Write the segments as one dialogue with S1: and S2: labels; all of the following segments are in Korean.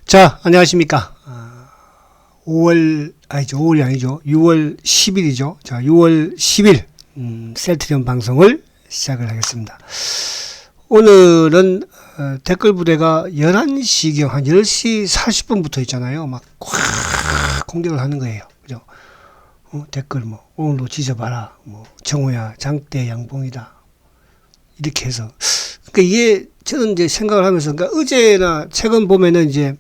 S1: 자, 안녕하십니까. 5월이 아니죠. 6월 10일이죠. 자, 6월 10일, 셀트리온 방송을 시작을 하겠습니다. 오늘은, 댓글 부대가 11시경, 한 10시 40분부터 있잖아요. 막, 콱 공격을 하는 거예요. 그죠? 댓글 오늘도 지져봐라. 정호야, 장대 양봉이다. 이렇게 해서. 그러니까 이게, 저는 이제 생각을 하면서, 그러니까 어제나 최근 보면은 이제,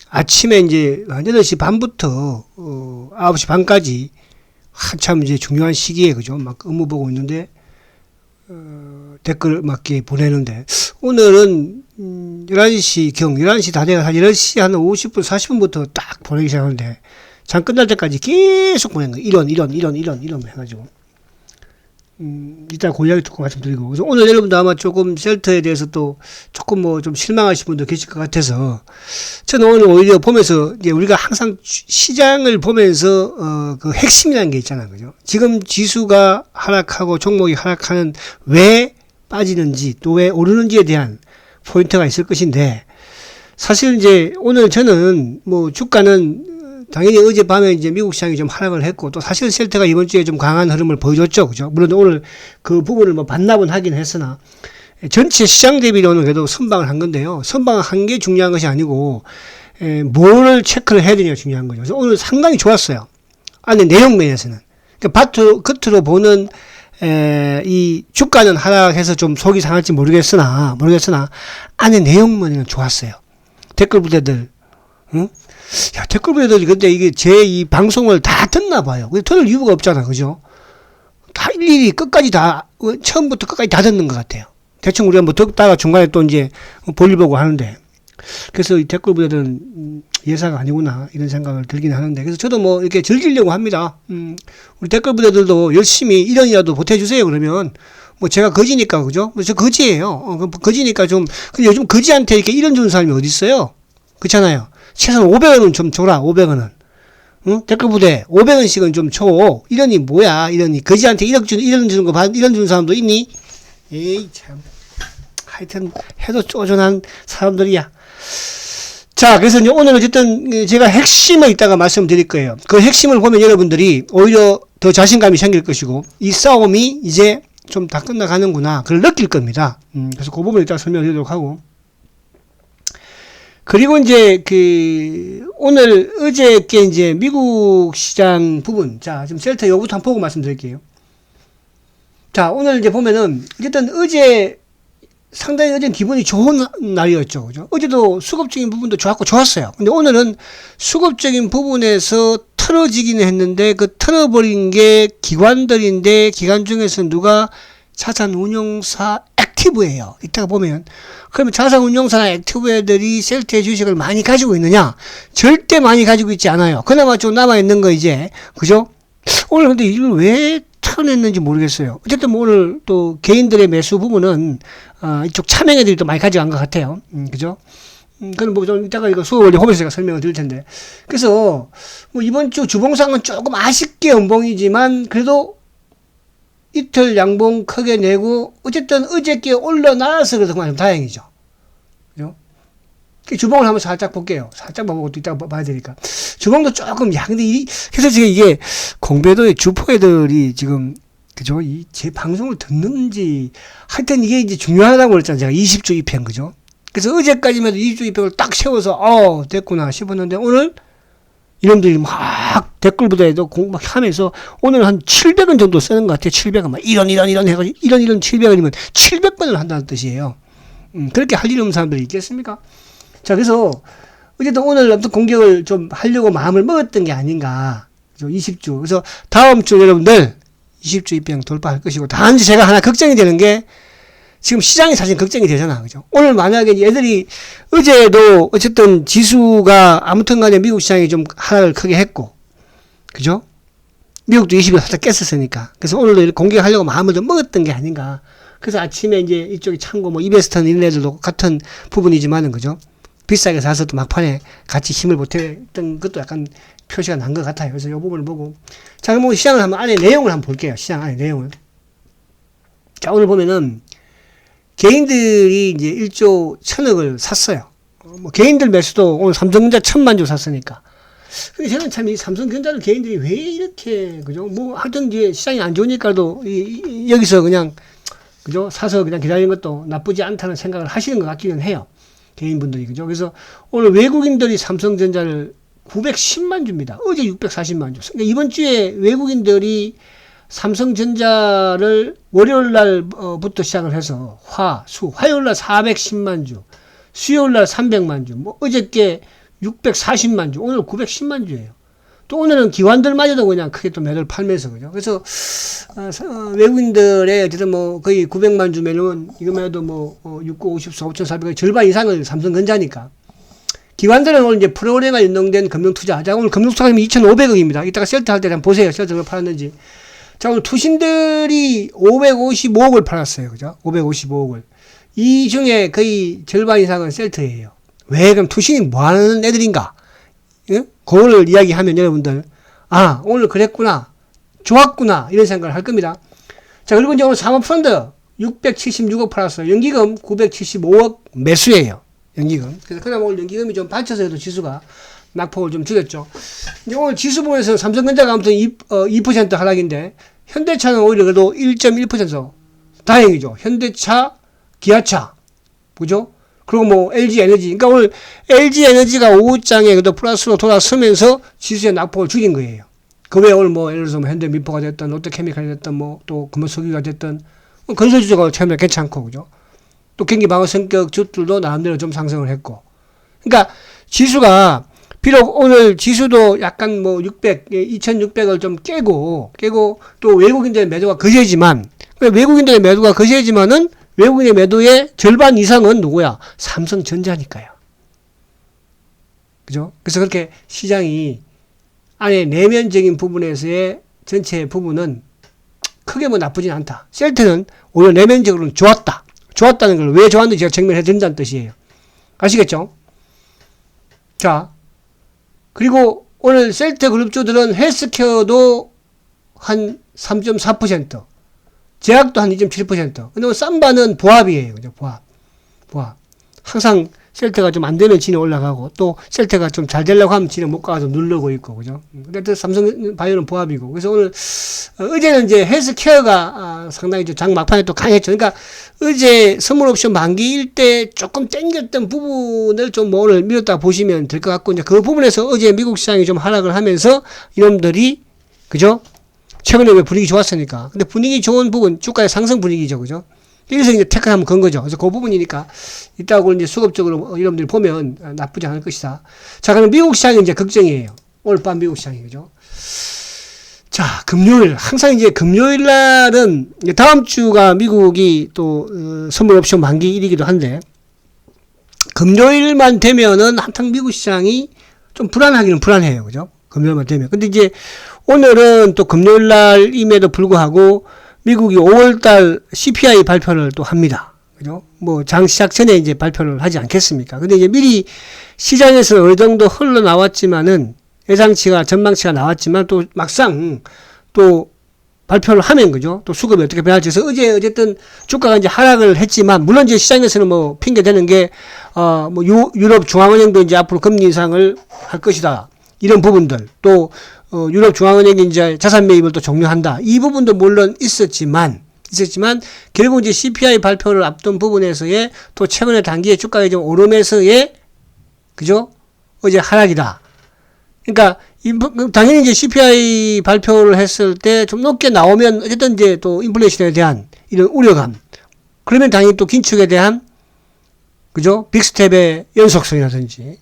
S1: 아침에 이제 한 8시 반부터 9시 반까지 한참 이제 중요한 시기에 그죠? 막 업무 보고 있는데 댓글 막 보내는데 오늘은 11시 다 돼가 한 10시 한 50분 40분부터 딱 보내기 시작하는데 장 끝날 때까지 계속 보낸 거예요. 이런 해가지고 이따 그 이야기 듣고 말씀드리고. 그래서 오늘 여러분도 아마 조금 셀터에 대해서 또 조금 좀 실망하신 분도 계실 것 같아서 저는 오늘 오히려 보면서 이제 우리가 항상 시장을 보면서 그 핵심이라는 게 있잖아요. 그죠? 지금 지수가 하락하고 종목이 하락하는 왜 빠지는지 또 왜 오르는지에 대한 포인트가 있을 것인데 사실 이제 오늘 저는 주가는 당연히 어젯밤에 이제 미국 시장이 좀 하락을 했고, 또 사실 셀트가 이번 주에 좀 강한 흐름을 보여줬죠. 그죠? 물론 오늘 그 부분을 반납은 하긴 했으나, 전체 시장 대비로는 그래도 선방을 한 건데요. 선방을 한 게 중요한 것이 아니고, 뭐를 체크를 해야 되냐가 중요한 거죠. 그래서 오늘 상당히 좋았어요. 안에 내용 면에서는. 그러니까 겉으로 보는, 이 주가는 하락해서 좀 속이 상할지 모르겠으나, 안에 내용 면에는 좋았어요. 댓글 부대들, 응? 야, 댓글 부대들이 근데 이게 제 이 방송을 다 듣나 봐요. 들을 이유가 없잖아. 그죠? 다 일일이 끝까지 다, 처음부터 끝까지 다 듣는 것 같아요. 대충 우리가 듣다가 중간에 또 이제 볼일 보고 하는데. 그래서 이 댓글 부대들은 예사가 아니구나. 이런 생각을 들긴 하는데. 그래서 저도 이렇게 즐기려고 합니다. 우리 댓글 부대들도 열심히 1년이라도 보태주세요. 그러면. 제가 거지니까, 그죠? 저 거지예요. 거지니까 좀, 근데 요즘 거지한테 이렇게 1년 주는 사람이 어디 있어요? 그렇잖아요. 최소한 500원은 좀 줘라, 500원은. 응? 댓글 부대, 500원씩은 좀 줘. 이러니 뭐야, 이러니. 거지한테 1원 주는 거 1원 주는 사람도 있니? 에이, 참. 하여튼, 해도 쪼잔한 사람들이야. 자, 그래서 이제 오늘 어쨌든 제가 핵심을 이따가 말씀드릴 거예요. 그 핵심을 보면 여러분들이 오히려 더 자신감이 생길 것이고, 이 싸움이 이제 좀 다 끝나가는구나. 그걸 느낄 겁니다. 그래서 그 부분을 이따가 설명을 드리도록 하고. 그리고 이제 오늘 어저께 이제 미국 시장 부분, 자, 지금 셀터 요부터 한번 보고 말씀드릴게요. 자, 오늘 이제 보면은 어쨌든 상당히 어제는 기분이 좋은 날이었죠. 그죠? 어제도 수급적인 부분도 좋았어요. 근데 오늘은 수급적인 부분에서 틀어지기는 했는데 그 틀어버린 게 기관들인데 기관 중에서 누가 자산운용사 액티브예요. 이따가 보면. 그러면 자산운용사나 액티브애들이 셀트의 주식을 많이 가지고 있느냐? 절대 많이 가지고 있지 않아요. 그나마 좀 남아있는 거 이제. 그죠? 오늘 근데 이걸 왜 털어냈는지 모르겠어요. 어쨌든 오늘 또 개인들의 매수 부분은, 이쪽 차명애들이 또 많이 가져간 것 같아요. 그죠? 그건 좀 이따가 이거 수업 원리 홈에서 제가 설명을 드릴 텐데. 그래서, 이번 주 주봉상은 조금 아쉽게 연봉이지만, 그래도 이틀 양봉 크게 내고 어쨌든 어저께 올라나서 그래서 정말 좀 다행이죠. 그죠? 주봉을 한번 살짝 볼게요. 살짝 보고 또 이따가 봐야 되니까. 주봉도 조금 근데 그래서 지금 이게 공배도의 주포애들이 지금 그죠? 제 방송을 듣는지 하여튼 이게 이제 중요하다고 그랬잖아요. 제가 20주 입행 그죠? 그래서 어제까지만 해도 20주 입행을 딱 세워서 됐구나 싶었는데 오늘 이놈들이 막 댓글 부대에도 막 하면서 오늘 한 700원 정도 쓰는 것 같아요. 700원. 막 이런 해가지고 이런 700원이면 700번을 한다는 뜻이에요. 그렇게 할 일 없는 사람들이 있겠습니까? 자, 그래서 어쨌든 오늘 아무튼 공격을 좀 하려고 마음을 먹었던 게 아닌가. 그죠? 20주. 그래서 다음 주 여러분들 20주 입장 돌파할 것이고 단지 제가 하나 걱정이 되는 게 지금 시장이 사실 걱정이 되잖아. 그죠? 오늘 만약에 애들이 어제도 어쨌든 지수가 아무튼 간에 미국 시장이 좀 하락을 크게 했고, 그죠? 미국도 20일 살짝 깼었으니까. 그래서 오늘도 공격하려고 마음을 좀 먹었던 게 아닌가. 그래서 아침에 이제 이쪽에 참고 이베스턴 이런 애들도 같은 부분이지만은, 그죠? 비싸게 사서 또 막판에 같이 힘을 보태던 것도 약간 표시가 난 것 같아요. 그래서 이 부분을 보고. 자, 그럼 시장을 한번 안에 내용을 한번 볼게요. 시장 안에 내용을. 자, 오늘 보면은 개인들이 이제 1조 1000억을 샀어요. 뭐 개인들 매수도 오늘 삼성전자 1000만 주 샀으니까. 근데 저는 참 이 삼성전자를 개인들이 왜 이렇게, 그죠? 뭐 하여튼 이제 시장이 안 좋으니까도 여기서 그냥, 그죠? 사서 그냥 기다리는 것도 나쁘지 않다는 생각을 하시는 것 같기는 해요. 개인분들이, 그죠? 그래서 오늘 외국인들이 삼성전자를 910만 주입니다. 어제 640만 주. 그러니까 이번 주에 외국인들이 삼성전자를 월요일 날부터 시작을 해서 화요일 날 410만 주, 수요일 날 300만 주, 뭐 어저께 640만 주, 오늘 910만 주예요. 또 오늘은 기관들마저도 그냥 크게 또 매도를 팔면서, 그죠? 그래서 외국인들의 어쨌든 뭐 거의 900만 주면은 이거만 해도 뭐 6954, 5400의 절반 이상을 삼성전자니까. 기관들은 오늘 이제 프로그램에 연동된 금융투자. 자, 오늘 금융투자가 2,500억입니다. 이따가 셀트 할 때 한번 보세요. 셀트 얼마 팔았는지. 자, 오늘 투신들이 555억을 팔았어요. 그죠? 555억을. 이 중에 거의 절반 이상은 셀트예요. 왜? 그럼 투신이 뭐 하는 애들인가? 예? 그걸 이야기하면 여러분들, 아, 오늘 그랬구나. 좋았구나. 이런 생각을 할 겁니다. 자, 그리고 이제 오늘 사모펀드 676억 팔았어요. 연기금 975억 매수예요. 연기금. 그래서 그나마 오늘 연기금이 좀 받쳐서 해도 지수가 낙폭을 좀 줄였죠. 이제 오늘 지수 부분에서 삼성전자가 아무튼 2% 하락인데, 현대차는 오히려 그래도 1.1% 다행이죠. 현대차, 기아차. 그죠? 그리고 뭐 LG에너지. 그러니까 오늘 LG에너지가 오후장에 그래도 플러스로 돌아서면서 지수의 낙폭을 줄인 거예요. 그 외에 오늘 뭐 예를 들어서 뭐 현대미포가 됐든 롯데케미칼이 됐든 뭐 또 금호석유가 됐든 뭐 건설주가 처음에 괜찮고, 그죠? 또 경기 방어 성격 주들도 나름대로 좀 상승을 했고. 그러니까 지수가 비록 오늘 지수도 약간 뭐 2600을 좀 깨고 또 외국인들의 매도가 거세지만, 외국인들의 매도가 거세지만은 외국인의 매도의 절반 이상은 누구야? 삼성전자니까요. 그죠? 그래서 그렇게 시장이 안에 내면적인 부분에서의 전체 부분은 크게 뭐 나쁘진 않다. 셀트는 오히려 내면적으로는 좋았다. 좋았다는 걸 왜 좋았는지 제가 증명해 드린다는 뜻이에요. 아시겠죠? 자, 그리고 오늘 셀트 그룹주들은 헬스케어도 한 3.4%, 제약도 한 2.7%. 근데 삼바는 보합이에요. 그죠? 보합. 항상 셀트가 좀 안 되면 진에 올라가고, 또 셀트가 좀 잘 되려고 하면 진에 못 가서 누르고 있고, 그죠? 근데 또 삼성 바이오는 보합이고. 그래서 오늘, 어제는 이제 헬스케어가 상당히 좀 장 막판에 또 강했죠. 그러니까 어제 선물옵션 만기일 때 조금 땡겼던 부분을 좀 뭐 오늘 밀었다 보시면 될 것 같고, 이제 그 부분에서 어제 미국 시장이 좀 하락을 하면서 이놈들이, 그죠? 최근에 왜 분위기 좋았으니까. 근데 분위기 좋은 부분, 주가의 상승 분위기죠. 그죠? 여기서 이제 태클 한번 건 거죠. 그래서 그 부분이니까 이따고 이제 수급적으로 여러분들이 보면 나쁘지 않을 것이다. 자, 그럼 미국 시장이 이제 걱정이에요. 오늘 밤 미국 시장이, 그죠? 자, 금요일. 항상 이제 금요일 날은 다음 주가 미국이 또 선물 옵션 만기일이기도 한데, 금요일만 되면은 한탕 미국 시장이 좀 불안하기는 불안해요. 그죠? 금요일만 되면. 근데 이제 오늘은 또 금요일 날임에도 불구하고 미국이 5월달 CPI 발표를 또 합니다. 그죠? 뭐 장 시작 전에 이제 발표를 하지 않겠습니까? 근데 이제 미리 시장에서 어느 정도 흘러나왔지만은 예상치가 전망치가 나왔지만 또 막상 또 발표를 하면, 그죠? 또 수급이 어떻게 변할지. 그래서 어제 어쨌든 주가가 이제 하락을 했지만, 물론 이제 시장에서는 뭐 핑계 대는 게 뭐 유럽 중앙은행도 이제 앞으로 금리 인상을 할 것이다. 이런 부분들. 또 유럽 중앙은행이 이제 자산 매입을 또 종료한다. 이 부분도 물론 있었지만 결국 이제 CPI 발표를 앞둔 부분에서의 또 최근에 단기에 주가가 좀 오름에서의, 그죠? 어제 하락이다. 그러니까 당연히 이제 CPI 발표를 했을 때 좀 높게 나오면 어쨌든 이제 또 인플레이션에 대한 이런 우려감. 그러면 당연히 또 긴축에 대한, 그죠? 빅스텝의 연속성이라든지,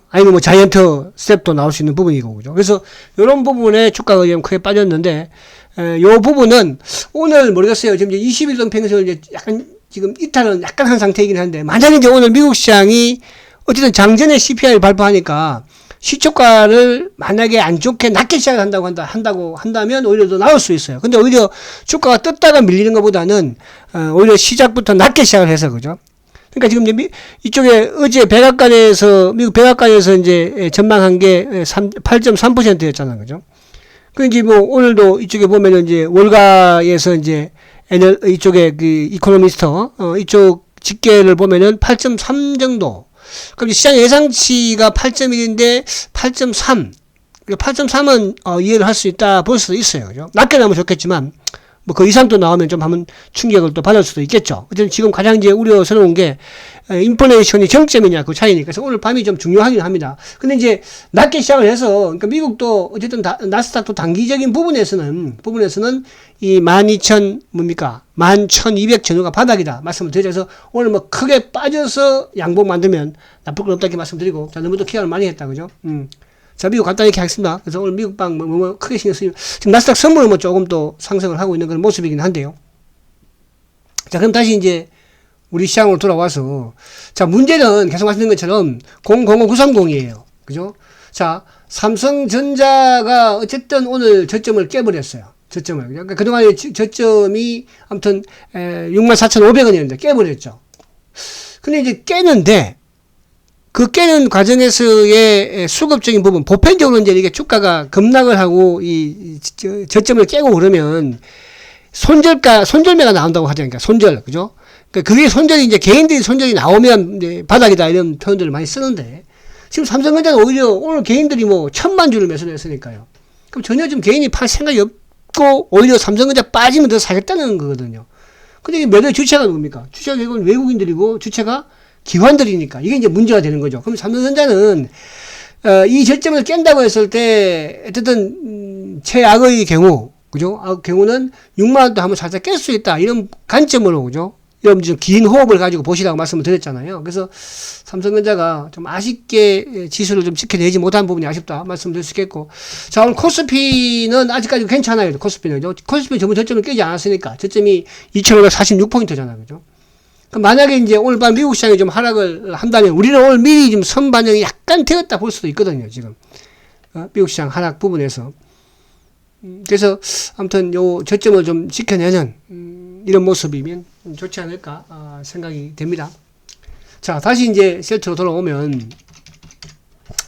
S1: 아니면 뭐 자이언트 스텝도 나올 수 있는 부분이고, 그죠? 그래서 이런 부분에 주가가 좀 크게 빠졌는데, 요 부분은 오늘 모르겠어요. 지금 이제 20일 동평에서 이제 약간 지금 이탈은 약간 한 상태이긴 한데, 만약에 이제 오늘 미국 시장이 어쨌든 장전에 CPI를 발표하니까 시초가를 만약에 안 좋게 낮게 시작을 한다고 한다면 오히려 더 나올 수 있어요. 근데 오히려 주가가 떴다가 밀리는 것보다는 오히려 시작부터 낮게 시작을 해서, 그죠? 그러니까 지금 이제 이쪽에 어제 백악관에서 미국 백악관에서 이제 전망한 게 8.3%였잖아, 그죠? 그 이제 뭐 오늘도 이쪽에 보면은 이제 월가에서 이제 이쪽에 그 이코노미스트 이쪽 집계를 보면은 8.3 정도. 그럼 시장 예상치가 8.1인데 8.3. 8.3은 이해를 할 수 있다 볼 수도 있어요. 그죠? 낮게 나오면 좋겠지만 뭐 그 이상 또 나오면 좀 한번 충격을 또 받을 수도 있겠죠. 어쨌든 지금 가장 이제 우려스러운 게 인플레이션이 정점이냐 그 차이니까. 그래서 오늘 밤이 좀 중요하긴 합니다. 근데 이제 낮게 시작을 해서 그러니까 미국도 어쨌든 나스닥도 단기적인 부분에서는 이 12,000 뭡니까 11,200 전후가 바닥이다 말씀을 드려서 오늘 뭐 크게 빠져서 양봉 만들면 나쁠 건 없다 이렇게 말씀드리고 자 너무 또 기약을 많이 했다 그죠? 자, 미국 간단히 이렇게 하겠습니다. 그래서 오늘 미국 방 크게 신경 쓰이면 지금 나스닥 선물은 뭐 조금 또 상승을 하고 있는 그런 모습이긴 한데요. 자, 그럼 다시 이제 우리 시장으로 돌아와서 자, 문제는 계속 말씀드린 것처럼 005930이에요. 그죠? 자, 삼성전자가 어쨌든 오늘 저점을 깨버렸어요. 저점을. 그러니까 그동안의 저점이 아무튼 64,500원이었는데 깨버렸죠. 근데 이제 깨는데 그 깨는 과정에서의 수급적인 부분, 보편적으로 이제 이게 주가가 급락을 하고 이 저점을 깨고 그러면 손절매가 나온다고 하죠. 그러니까 손절, 그죠? 그러니까 그게 손절이 이제 개인들이 손절이 나오면 이제 바닥이다 이런 표현들을 많이 쓰는데 지금 삼성전자는 오히려 오늘 개인들이 뭐 1,000만 주를 매수를 했으니까요. 그럼 전혀 좀 개인이 팔 생각이 없고 오히려 삼성전자 빠지면 더 사겠다는 거거든요. 근데 이 매도의 주체가 누굽니까? 주체가 결국은 외국인들이고 주체가 기관들이니까 이게 이제 문제가 되는 거죠. 그럼 삼성전자는 이 저점을 깬다고 했을 때 어쨌든 최악의 경우 그죠? 경우는 6만 원도 한번 살짝 깰 수 있다 이런 관점으로 그죠? 이런 좀 긴 호흡을 가지고 보시라고 말씀을 드렸잖아요. 그래서 삼성전자가 좀 아쉽게 지수를 좀 지켜내지 못한 부분이 아쉽다 말씀드릴 수 있겠고 자 오늘 코스피는 아직까지 괜찮아요. 코스피는 전부 저점을 깨지 않았으니까 저점이 2,546포인트잖아요. 그죠? 만약에 이제 오늘 밤 미국 시장이 좀 하락을 한다면 우리는 오늘 미리 좀 선반영이 약간 되었다 볼 수도 있거든요, 지금. 미국 시장 하락 부분에서. 그래서 아무튼 요 저점을 좀 지켜내는 이런 모습이면 좋지 않을까 생각이 됩니다. 자, 다시 이제 셀트로 돌아오면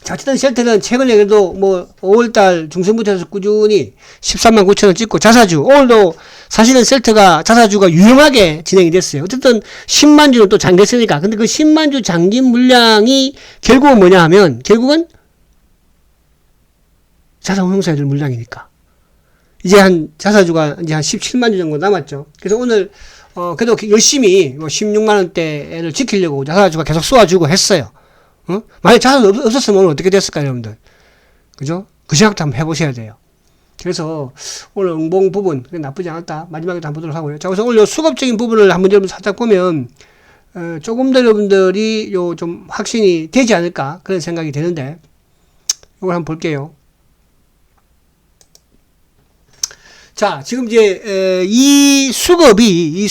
S1: 자, 어쨌든 셀트는 최근에 그래도 뭐 5월달 중순부터 해서 꾸준히 139,000원 찍고 자사주 오늘도 사실은 셀트가 자사주가 유용하게 진행이 됐어요. 어쨌든 10만 주는 또 잠겼으니까. 근데 그 10만 주 잠긴 물량이 결국은 뭐냐 하면 결국은 자산운용사들 물량이니까. 이제 자사주가 이제 한 17만 주 정도 남았죠. 그래서 오늘 그래도 열심히 뭐 16만 원대를 지키려고 자사주가 계속 쏘아주고 했어요. 만약 자산 없었으면 오늘 어떻게 됐을까요, 여러분들? 그죠? 그 생각도 한번 해보셔야 돼요. 그래서 오늘 응봉 부분, 나쁘지 않았다. 마지막에도 한번 보도록 하고요. 자, 그래서 오늘 요 수급적인 부분을 한번 여러분 살짝 보면, 조금 더 여러분들이 요 좀 확신이 되지 않을까. 그런 생각이 되는데, 이걸 한번 볼게요. 자, 지금 이제, 이 수급이,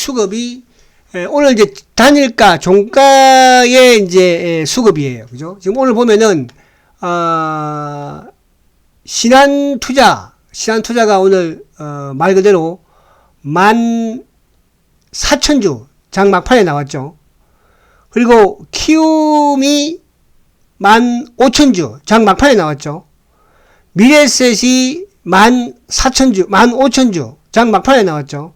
S1: 오늘 이제 단일가, 종가의 이제 수급이에요. 그죠? 지금 오늘 보면은, 신한투자가 오늘, 말 그대로 14,000주 장 막판에 나왔죠. 그리고 키움이 15,000주 장 막판에 나왔죠. 미래에셋이 14,000주, 15,000주 장 막판에 나왔죠.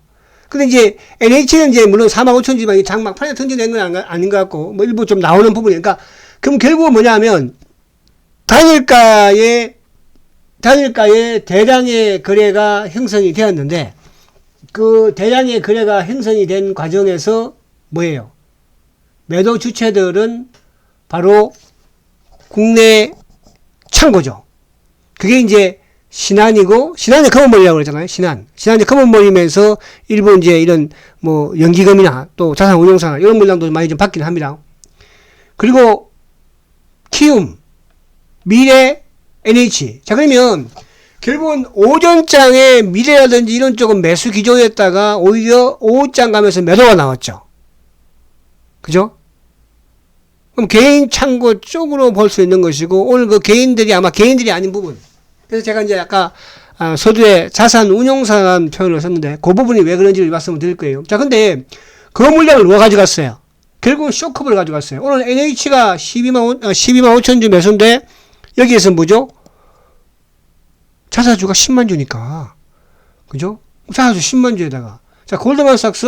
S1: 근데 이제 NH는 이제 물론 45,000주만 장 막판에 던져낸 건 아닌 것 같고 뭐 일부 좀 나오는 부분이니까 그럼 결국은 뭐냐면 단일가의 대량의 거래가 형성이 되었는데 그 대량의 거래가 형성이 된 과정에서 뭐예요? 매도 주체들은 바로 국내 창고죠. 그게 이제 신한이고, 신한이 커먼몰이라고 그러잖아요. 신한이 커먼몰이면서 일부 이제 이런 뭐 연기금이나 또 자산운용사나 이런 물량도 많이 좀 받기는 합니다. 그리고 키움, 미래, NH. 자, 그러면 결국은 오전장에 미래라든지 이런 쪽은 매수 기조였다가 오히려 오후장 가면서 매도가 나왔죠. 그죠? 그럼 개인 창고 쪽으로 볼 수 있는 것이고 오늘 그 개인들이 아마 개인들이 아닌 부분. 그래서 제가 이제 아까 서두에 자산운용사라는 표현을 썼는데 그 부분이 왜 그런지를 말씀을 드릴 거예요. 자, 근데 그 물량을 누가 가져갔어요? 결국은 쇼크를 가져갔어요. 오늘 NH가 12만 5천 주 매수인데 여기에서 뭐죠? 자사주가 10만 주니까. 그죠? 자사주 10만 주에다가. 자, 골드만삭스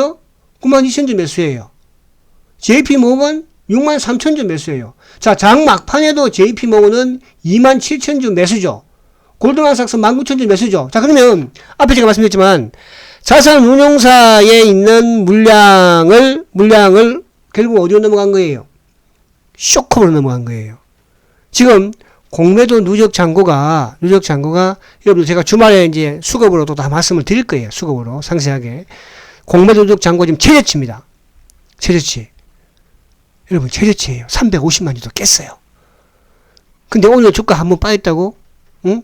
S1: 9만 2천 주 매수예요. JP 모건 63,000주 매수예요. 자, 장 막판에도 JP모건은 27,000주 매수죠. 골드만삭스 19,000주 매수죠. 자, 그러면 앞에 제가 말씀드렸지만 자산운용사에 있는 물량을 결국 어디로 넘어간 거예요? 쇼크로 넘어간 거예요. 지금 공매도 누적 잔고가 여러분들 제가 주말에 이제 수급으로 또 다 말씀을 드릴 거예요. 수급으로 상세하게. 공매도 누적 잔고 지금 최저치입니다. 최저치. 여러분 최저치예요. 350만 주도 깼어요. 근데 오늘 주가 한번 빠졌다고? 응?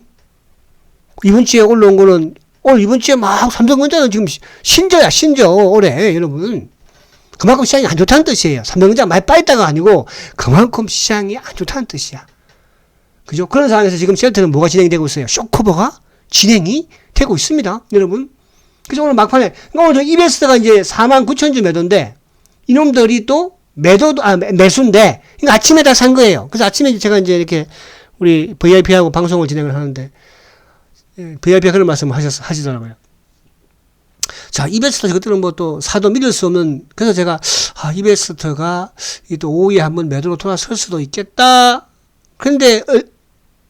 S1: 이번 주에 올라온 거는 오늘 이번 주에 막 삼성전자는 지금 신저야 신저 올해 여러분. 그만큼 시장이 안 좋다는 뜻이에요. 삼성전자 많이 빠졌다가 아니고 그만큼 시장이 안 좋다는 뜻이야. 그죠? 그런 상황에서 지금 셀트는 뭐가 진행이 되고 있어요? 쇼커버가 진행이 되고 있습니다. 여러분. 그래서 오늘 막판에, 오늘 저 이베스트가 이제 49,000주 매도인데, 이놈들이 또 매수인데, 이거 아침에 다 산 거예요. 그래서 아침에 제가 이제 이렇게 우리 VIP하고 방송을 진행을 하는데, VIP가 그런 말씀을 하시더라고요. 자, 이베스트 그때는 뭐 또 사도 믿을 수 없는, 그래서 제가, 이베스트가 또 오후에 한번 매도로 돌아설 수도 있겠다. 그런데,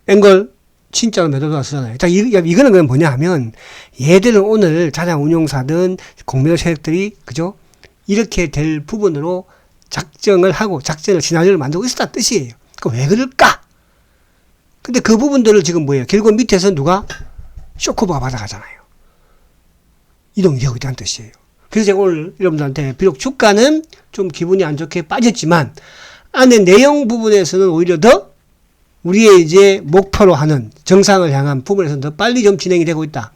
S1: 앵걸, 진짜로 매도 돌아서잖아요. 자, 이거는 그럼 뭐냐 하면, 얘들은 오늘 자산운용사든 공매도 세력들이, 그죠? 이렇게 될 부분으로 작정을 시나리오를 만들고 있었다는 뜻이에요. 왜 그럴까? 근데 그 부분들을 지금 뭐예요? 결국 밑에서 누가 쇼커버가 받아가잖아요. 이동이 되고 있다는 뜻이에요. 그래서 제가 오늘 여러분들한테 비록 주가는 좀 기분이 안 좋게 빠졌지만 안에 내용 부분에서는 오히려 더 우리의 이제 목표로 하는 정상을 향한 부분에서는 더 빨리 좀 진행이 되고 있다.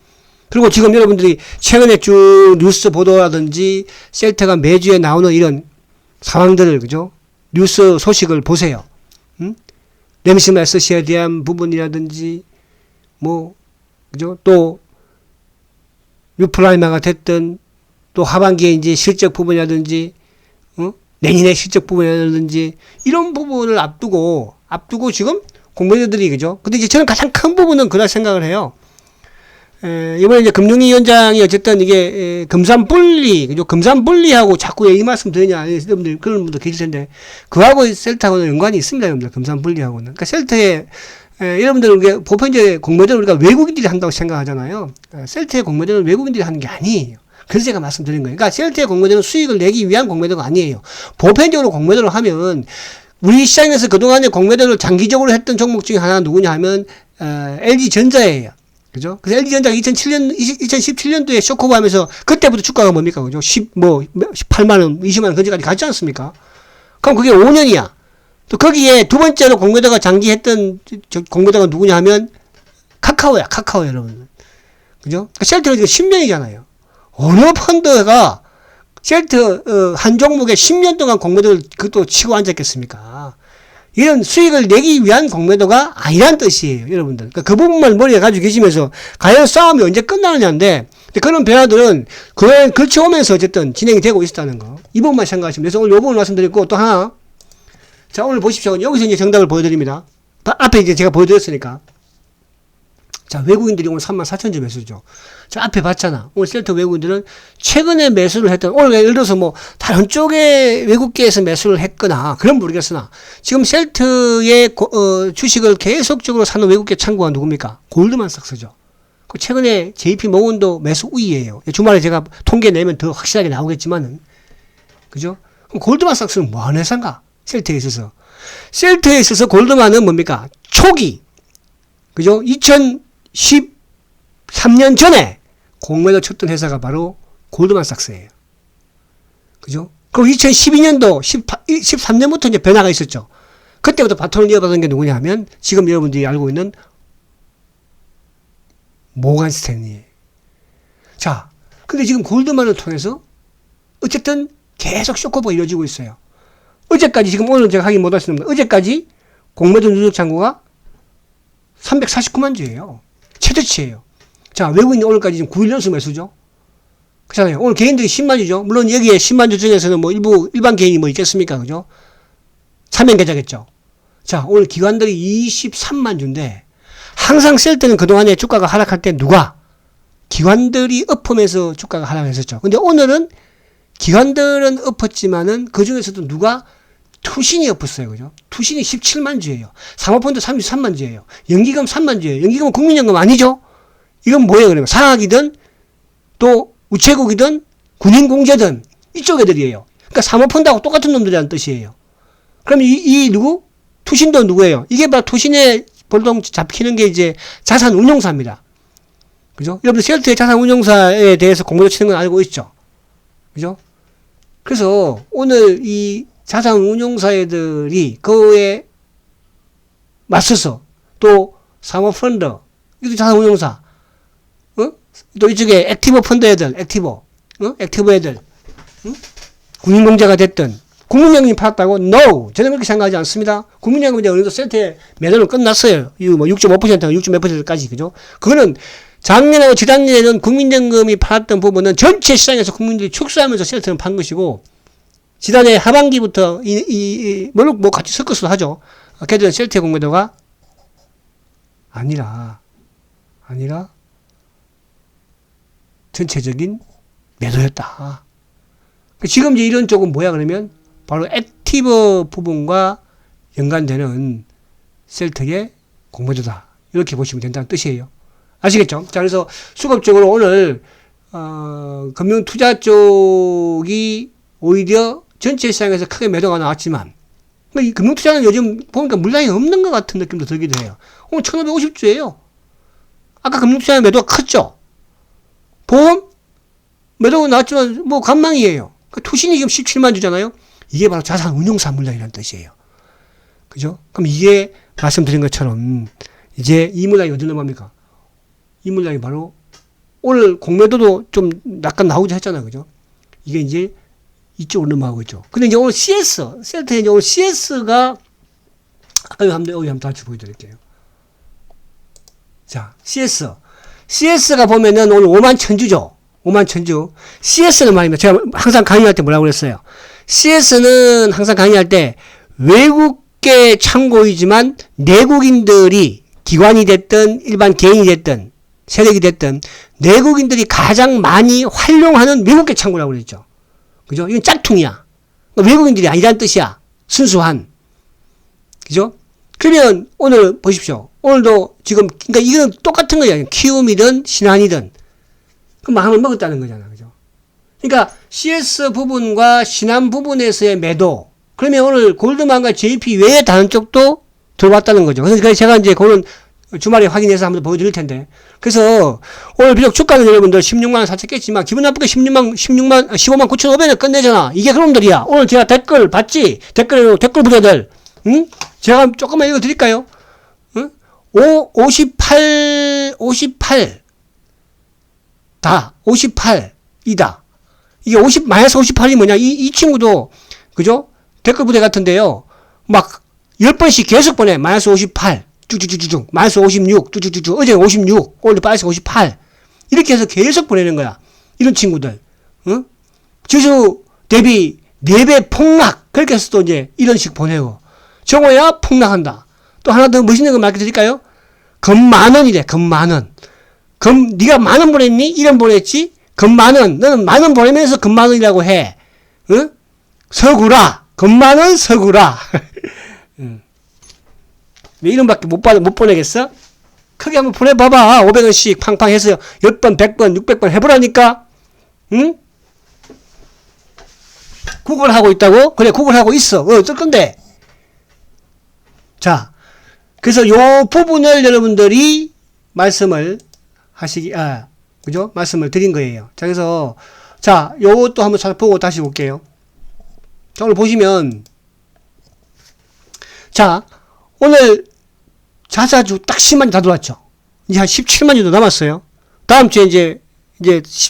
S1: 그리고 지금 여러분들이 최근에 쭉 뉴스 보도라든지 셀트가 매주에 나오는 이런 상황들을 그죠? 뉴스 소식을 보세요. 램시마스시에 대한 부분이라든지 뭐 그죠? 또 유플라이마가 됐든 또 하반기에 이제 실적 부분이라든지 내년의 실적 부분이라든지 이런 부분을 앞두고 지금 공매도들이 그죠? 근데 이제 저는 가장 큰 부분은 그런 생각을 해요. 이번에 이제 금융위원장이 어쨌든 이게 금산분리 그죠? 금산분리하고 자꾸 이 말씀 드리냐 여러분들 그런 분도 계실 텐데 그하고 셀트하고는 연관이 있습니다, 여러분들. 금산분리하고는. 그러니까 셀트에 여러분들 보편적으로 공매도를 우리가 외국인들이 한다고 생각하잖아요. 셀트의 공매도는 외국인들이 하는 게 아니에요. 그래서 제가 말씀드린 거예요. 그러니까 셀트의 공매도는 수익을 내기 위한 공매도가 아니에요. 보편적으로 공매도를 하면 우리 시장에서 그동안에 공매도를 장기적으로 했던 종목 중에 하나가 누구냐 하면 LG전자예요. 그죠? 그래서 LG전자가 2017년도에 쇼커버 하면서 그때부터 주가가 뭡니까? 그죠? 18만원, 20만원 근처까지 갔지 않습니까? 그럼 그게 5년이야. 또 거기에 두 번째로 공매도가 장기했던 공매도가 누구냐 하면 카카오야, 카카오 여러분. 그죠? 그러니까 셀트는 지금 10년이잖아요. 어느 펀드가 셀트 한 종목에 10년 동안 공매도를 그것도 치고 앉았겠습니까? 이런 수익을 내기 위한 공매도가 아니란 뜻이에요, 여러분들. 그러니까 그 부분만 머리에 가지고 계시면서 과연 싸움이 언제 끝나느냐인데 그런 변화들은 그에 걸쳐오면서 어쨌든 진행이 되고 있었다는 거. 이 부분만 생각하시면 돼서 오늘 이 부분 말씀드리고 또 하나. 자, 오늘 보십시오. 여기서 이제 정답을 보여드립니다. 앞에 이제 제가 보여드렸으니까. 자, 외국인들이 오늘 34,000주 매수죠. 자, 앞에 봤잖아. 오늘 셀트 외국인들은 최근에 매수를 했던, 오늘 예를 들어서 뭐, 다른 쪽에 외국계에서 매수를 했거나, 그런 모르겠으나, 지금 셀트의 주식을 계속적으로 사는 외국계 창구가 누굽니까? 골드만삭스죠. 최근에 JP모건도 매수 우위예요. 주말에 제가 통계 내면 더 확실하게 나오겠지만은. 그죠? 그럼 골드만삭스는 뭐 하는 회사인가? 셀트에 있어서. 셀트에 있어서 골드만은 뭡니까? 초기. 그죠? 2013년 전에 공매도 쳤던 회사가 바로 골드만삭스예요. 그죠? 그리고 2012년도, 13년부터 이제 변화가 있었죠. 그때부터 바톤을 이어받은 게 누구냐 하면 지금 여러분들이 알고 있는 모건 스탠리예요. 자, 근데 지금 골드만을 통해서 어쨌든 계속 쇼커버가 이루어지고 있어요. 어제까지, 지금 오늘 제가 확인 못 하시는 분, 어제까지 공매도 누적 잔고가 349만 주예요. 최저치예요. 자, 외국인이 오늘까지 지금 9일 연속 매수죠. 그렇잖아요. 오늘 개인들이 10만 주죠. 물론 여기에 10만 주 중에서는 뭐 일반 개인이 뭐 있겠습니까? 그죠? 차명 계좌겠죠. 자, 오늘 기관들이 23만 주인데 항상 셀 때는 그동안에 주가가 하락할 때 누가? 기관들이 엎으면서 주가가 하락했었죠. 근데 오늘은 기관들은 엎었지만은 그 중에서도 누가 투신이 엎었어요. 그죠? 투신이 17만 주예요. 사모펀드 33만 주예요. 연기금 3만 주예요. 연기금은 국민연금 아니죠? 이건 뭐예요, 그러면? 상학이든, 또, 우체국이든, 군인공제든, 이쪽 애들이에요. 그러니까 사모펀드하고 똑같은 놈들이라는 뜻이에요. 그럼 누구? 투신도 누구예요? 이게 바로 투신의 볼동 잡히는 게 이제 자산운용사입니다. 그죠? 여러분들 셀트의 자산운용사에 대해서 공부를 치는 건 알고 있죠? 그죠? 그래서 오늘 이 자산운용사들이 그에 맞서서 또 사모펀드, 이것도 자산운용사, 또 이쪽에 액티브 펀드 애들, 액티브 애들, 국민공제가 됐든, 국민연금이 팔았다고? No! 저는 그렇게 생각하지 않습니다. 국민연금이 어느 정도 셀트의 매도는 끝났어요. 이거 뭐 6.5%가 6.몇 %까지, 그죠? 그거는 작년하고 지난년에는 국민연금이 팔았던 부분은 전체 시장에서 국민들이 축소하면서 셀트는 판 것이고, 지난해 하반기부터 물론 뭐 같이 섞어서 하죠. 걔들은 셀트의 공매도가 아니라 전체적인 매도였다. 지금 이제 이런 쪽은 뭐야 그러면 바로 액티브 부분과 연관되는 셀트의 공매도다. 이렇게 보시면 된다는 뜻이에요. 아시겠죠? 자, 그래서 수급적으로 오늘 금융투자 쪽이 오히려 전체 시장에서 크게 매도가 나왔지만 이 금융투자는 요즘 보니까 물량이 없는 것 같은 느낌도 들기도 해요. 오늘 1550주예요. 아까 금융투자는 매도가 컸죠. 보험 매도가 나왔지만 뭐 간망이에요. 투신이 지금 17만 주잖아요. 이게 바로 자산운용사 물량이라는 뜻이에요. 그죠? 그럼 이게 말씀드린 것처럼 이제 이 물량이 어디로 넘어갑니까? 이 물량이 바로 오늘 공매도도 좀 약간 나오자 했잖아요. 그죠? 이게 이제 이쪽으로 넘어가고 있죠. 근데 이제 오늘 셀트에 이제 오늘 CS가 아까 여기 한번 다시 보여드릴게요. 자, CS가 보면은 오늘 5만 천주죠. 5만 천주. CS는 말입니다. 제가 항상 강의할 때 뭐라고 그랬어요? CS는 항상 강의할 때 외국계 참고이지만 내국인들이 기관이 됐든 일반 개인이 됐든 세력이 됐든 내국인들이 가장 많이 활용하는 외국계 참고라고 그랬죠. 그죠? 이건 짝퉁이야. 외국인들이 아니란 뜻이야. 순수한. 그죠? 그러면 오늘 보십시오. 오늘도 지금 그러니까 이건 똑같은 거야. 키움이든 신한이든 그 마음을 먹었다는 거잖아. 그죠? 그러니까 CS 부분과 신한 부분에서의 매도. 그러면 오늘 골드만과 JP 외에 다른 쪽도 들어왔다는 거죠. 그래서 제가 이제 그거는 주말에 확인해서 한번 보여드릴 텐데. 그래서 오늘 비록 주가는 여러분들 16만원 사쳤겠지만 기분 나쁘게 15만 9,500원 끝내잖아. 이게 그놈들이야. 오늘 제가 댓글 봤지? 댓글 부자들. 응? 제가 조금만 읽어드릴까요? 응? 58. 다. 58이다. 이게 마이너스 58이 뭐냐? 이 친구도, 그죠? 댓글 부대 같은데요. 막, 10번씩 계속 보내. 마이너스 58. 쭉쭉쭉쭉. 마이너스 56. 쭉쭉쭉쭉. 어제 56. 오늘 마이너스 58. 이렇게 해서 계속 보내는 거야. 이런 친구들. 응? 지수 대비 4배 폭락. 그렇게 해서 또 이제 이런 식 보내고. 정오야 폭락한다. 또 하나 더 멋있는 거 말씀드릴까요? 금 10,000원이래. 금 10,000원. 금 네가 10,000원 보냈니? 1원 보냈지? 금 10,000원. 너는 10,000원 보내면서 금 10,000원이라고 해. 응? 서구라. 금 10,000원 서구라. 왜 이런밖에 못 보내겠어? 크게 한번 보내봐봐. 500원씩 팡팡 해서 10번, 100번, 600번 해보라니까. 응? 구글 하고 있다고? 그래, 구글 하고 있어. 어쩔 건데. 자, 그래서 요 부분을 여러분들이 말씀을 그죠? 말씀을 드린 거예요. 자, 그래서, 자, 요것도 한번 살펴보고 다시 볼게요. 자, 오늘 보시면, 자, 오늘 자사주 딱 10만 주 다 들어왔죠. 이제 한 17만 주도 남았어요. 다음 주에 이제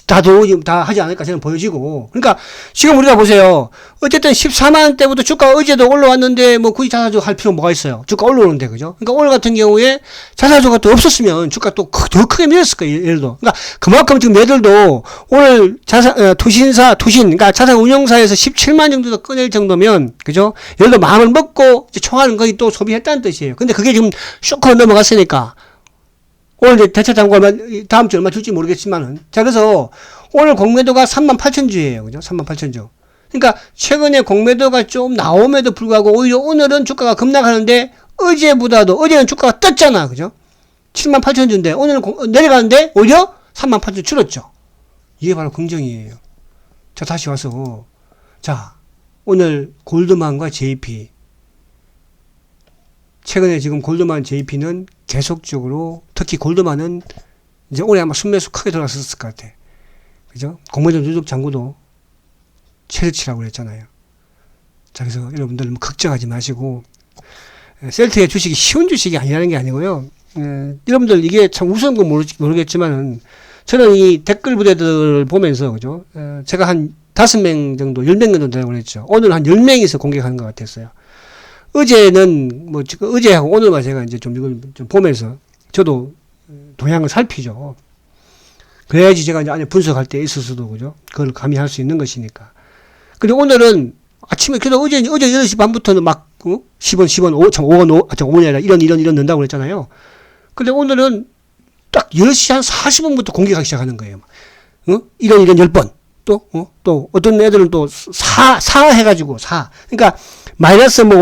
S1: 다 하지 않을까 저는 보여지고. 그러니까 지금 우리가 보세요. 어쨌든 14만 때부터 주가 어제도 올라왔는데 뭐 굳이 자사주 할 필요 뭐가 있어요. 주가 올라오는데, 그죠? 그러니까 오늘 같은 경우에 자사주가 또 없었으면 주가 또 더 크게 밀렸을 거예요. 예를 들어. 그러니까 그만큼 지금 얘들도 오늘 그러니까 자산 운용사에서 17만 정도 더 꺼낼 정도면, 그죠? 예를 들어 마음을 먹고 이제 총알은 거의 또 소비했다는 뜻이에요. 근데 그게 지금 쇼크로 넘어갔으니까. 오늘 이제 대체 잔고 다음 주 얼마 줄지 모르겠지만은. 자, 그래서 오늘 공매도가 38,000주예요. 그죠? 38,000주. 그러니까 최근에 공매도가 좀 나옴에도 불구하고 오히려 오늘은 주가가 급락하는데 어제는 주가가 떴잖아. 그죠? 78,000주인데 오늘은 내려가는데 오히려 38,000주 줄었죠. 이게 바로 긍정이에요. 자, 다시 와서 자, 오늘 골드만과 JP 최근에 지금 골드만 JP는 계속적으로 특히 골드만은 이제 올해 아마 순매수 크게 들어갔었을 것 같아. 그죠? 공매도 누적 잔고도 최저치라고 그랬잖아요. 자, 그래서 여러분들 뭐 걱정하지 마시고 셀트의 주식이 쉬운 주식이 아니라는 게 아니고요. 여러분들 이게 참 우스운 건 모르겠지만은 저는 이 댓글 부대들을 보면서 그죠? 제가 한 5명 정도, 10명 정도 되라고 그랬죠. 오늘 한 10명이서 공격하는 것 같았어요. 어제는 뭐 어제하고 오늘만 제가 이제 좀 이걸 좀 보면서 저도 동향을 살피죠. 그래야지 제가 이제 안에 분석할 때 있어서도 그죠? 그걸 감히할 수 있는 것이니까. 그리고 오늘은 아침에 그래도 어제 8시 반부터는 막 10원 5원이 아니라 이런 넣는다고 그랬잖아요. 근데 오늘은 딱 10시 한 40분부터 공격하기 시작하는 거예요. 이런 10번. 또 어떤 애들은 또 4 해가지고 4. 그러니까 마이너스 뭐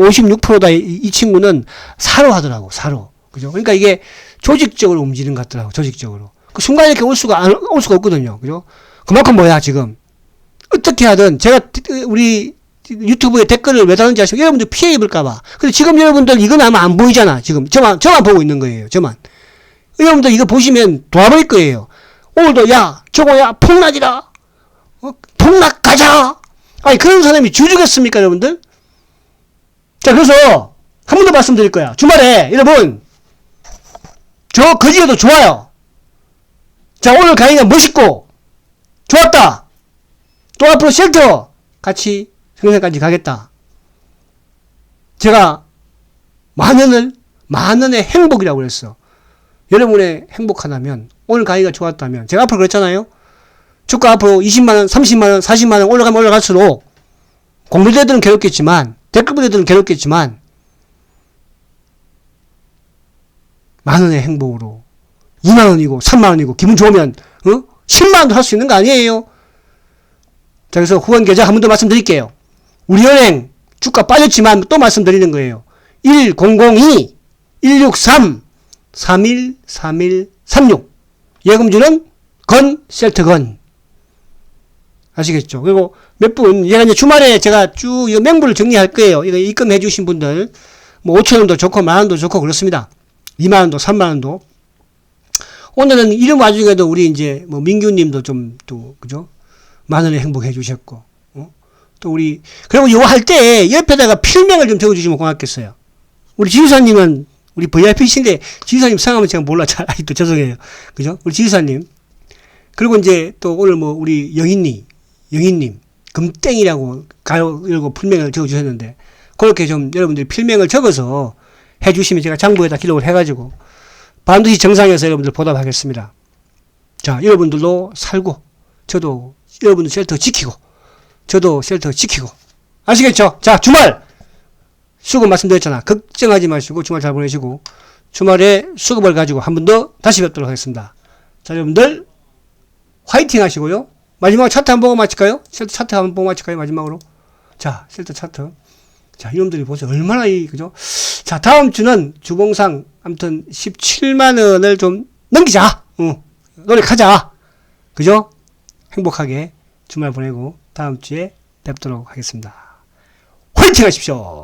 S1: 56%다 이 친구는 4로 하더라고. 4로. 그죠? 그러니까 이게 조직적으로 움직이는 것 같더라고. 조직적으로. 그 순간에 이렇게 올 수가 없거든요. 그죠? 그만큼 뭐야, 지금. 어떻게 하든 제가 우리 유튜브에 댓글을 왜 다는지 아시고 여러분들 피해 입을까봐. 근데 지금 여러분들 이건 아마 안 보이잖아. 지금 저만 보고 있는 거예요. 저만. 여러분들 이거 보시면 도와버릴 거예요. 오늘도 야 저거야 폭락이다. 폭락 가자. 아니 그런 사람이 주주겠습니까 여러분들? 자 그래서 한 번 더 말씀드릴 거야. 주말에 여러분 저 거지가도 좋아요. 자 오늘 강의가 멋있고 좋았다. 또 앞으로 쉘터 같이 성장까지 가겠다. 제가 만원의 행복이라고 그랬어. 여러분의 행복하다면 오늘 강의가 좋았다면 제가 앞으로 그랬잖아요. 주가 앞으로 20만원 30만원 40만원 올라가면 올라갈수록 공부자들은 괴롭겠지만 댓글부대들은 괴롭겠지만 만원의 행복으로 2만원이고 3만원이고 기분 좋으면 10만원도 할 수 있는 거 아니에요. 자 그래서 후원 계좌 한 번 더 말씀드릴게요. 우리은행 주가 빠졌지만 또 말씀드리는 거예요. 1002-163-313136 예금주는 셀트건 아시겠죠? 그리고 몇 분 얘가 이제 주말에 제가 쭉 이 맹부를 정리할 거예요. 이거 입금해 주신 분들 뭐 5천원도 좋고 만원도 좋고 그렇습니다. 2만원도 3만원도 오늘은 이런 와중에도 우리 이제 뭐 민규님도 좀 또 그죠? 만원의 행복해 주셨고 또 우리 그리고 이거 할 때 옆에다가 필명을 좀 적어주시면 고맙겠어요. 우리 지휘사님은 우리 VIP신데 지휘사님 성함은 제가 몰라 잘 또 죄송해요. 그죠? 우리 지휘사님 그리고 이제 또 오늘 뭐 우리 영희님 금땡이라고 가요 이러고 필명을 적어주셨는데 그렇게 좀 여러분들이 필명을 적어서 해주시면 제가 장부에다 기록을 해가지고 반드시 정상에서 여러분들 보답하겠습니다. 자 여러분들도 살고 저도 여러분들 쉘터 지키고 저도 쉘터 지키고 아시겠죠? 자 주말 수급 말씀드렸잖아. 걱정하지 마시고 주말 잘 보내시고 주말에 수급을 가지고 한 번 더 다시 뵙도록 하겠습니다. 자 여러분들 화이팅 하시고요. 마지막 차트 한번 보고 마칠까요? 쉘터 차트 한번 보고 마칠까요? 마지막으로 자 쉘터 차트 자 이놈들이 보세요. 얼마나 그죠? 자 다음 주는 주봉상 아무튼 17만원을 좀 넘기자. 노력하자. 그죠? 행복하게 주말 보내고 다음 주에 뵙도록 하겠습니다. 화이팅 하십시오.